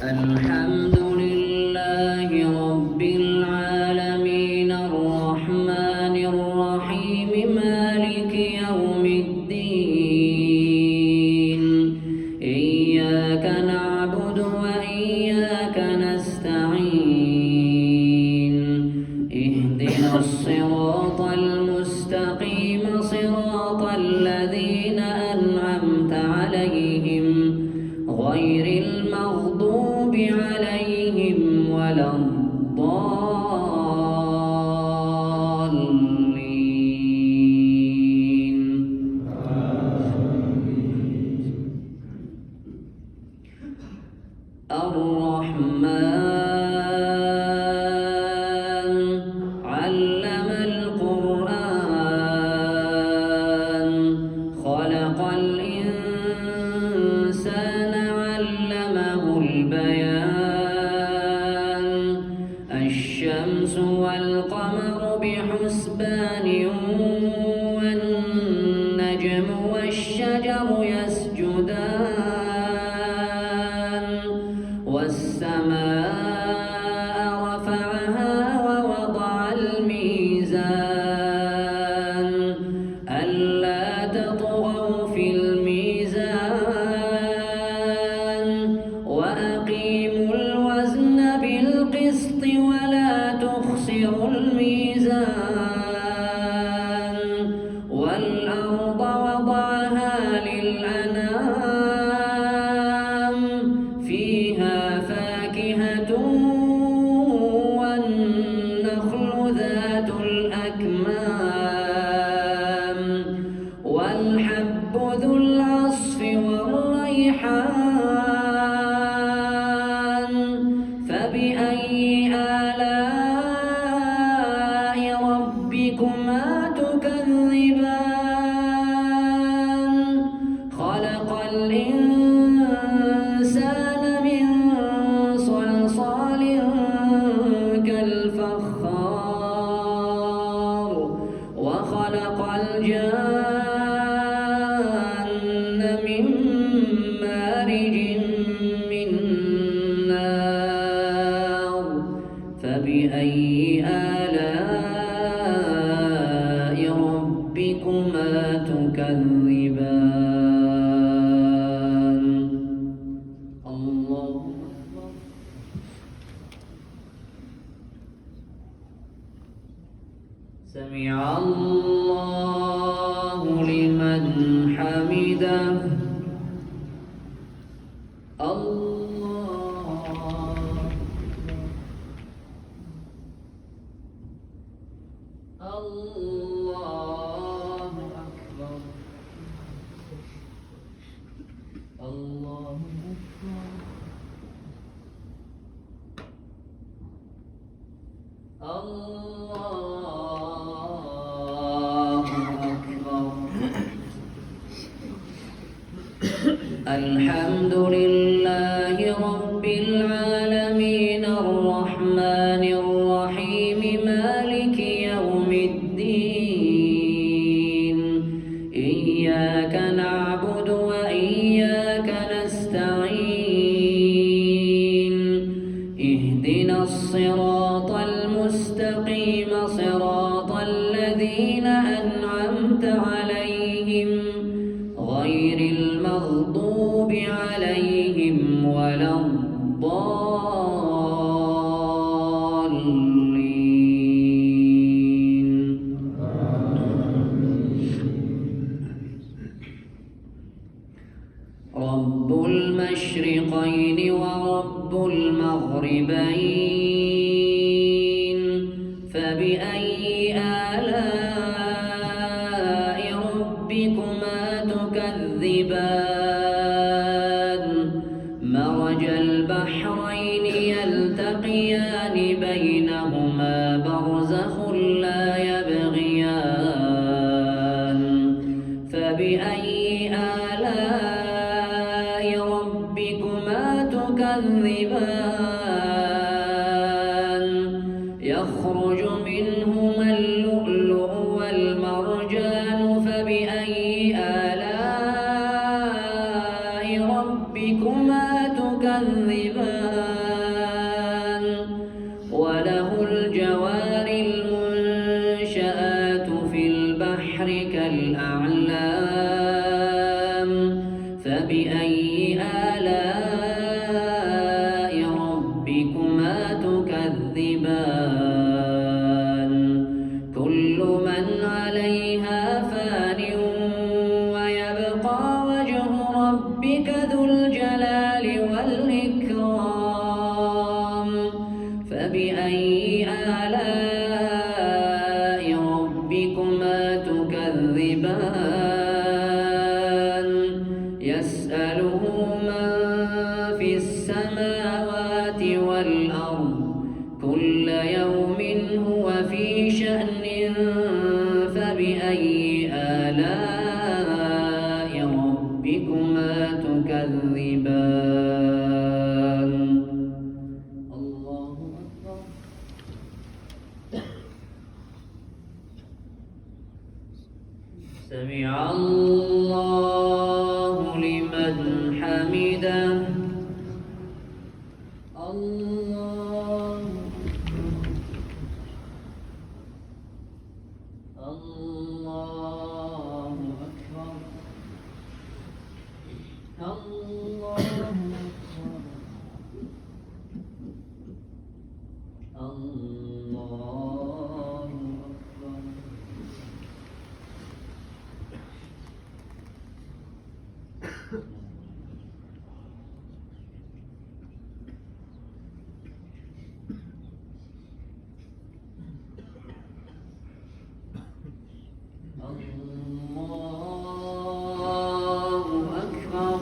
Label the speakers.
Speaker 1: الحمد لله رب العالمين الرحمن الرحيم مالك يوم الدين إياك نعبد وإياك نستعين اهدنا الصراط المستقيم صراط الذين أنعمت عليهم غير المغضوب عليهم ولا الضالين. الرحمن علم القرآن خلق الإنسان علمه البيان الشمس والقمر بحسبان والنجم والشجر يسجدان والسماء رفعها ووضع الميزان ألا تطغوا في الميزان وأقيموا الوزن بالقسط ولا تخسروا الميزان والأرض وضعها للأنام فيها فاكهة والنخل ذات الأكمام والحب ذو العصف والريحان فبأي آلاء ربكما تكذبان خلق الإنسان من صلصال كالفخار وخلق الجان من مارج من نار فبأي آلاء ربكما تكذبان. الله أكبر. سمع الله لمن حمده. الله الله أكبر. الله أكبر. الله أكبر. الحمد لله رب العالمين الرحمن الرحيم مالك يوم الدين إياك نعبد وإياك نستعين اهدنا الصراط المستقيم صراط الذين أنعمت عليهم غير المغضوب عليهم ولا الضالين. رب المشرقين ورب المغربين فبأي آلاء ربكما تكذبان مرج البحرين يلتقيان بينهما برزخ لا يبغيان فبأي آلاء ربكما تكذبان يخرج منهما اللؤلؤ والمرجان فبأي آلاء ربكما تكذبان فبأي آلاء ربكما تكذبان كل من عليها فان ويبقى وجه ربك ذو الجلال والإكرام فبأي آلاء ربكما تكذبان يسأله من في السماوات والأرض كل يوم هو في شأن فبأي آلاء ربكما تكذبان الله أكبر سمع الله لمن حمده الله الله أكبر الله أكبر الله أكبر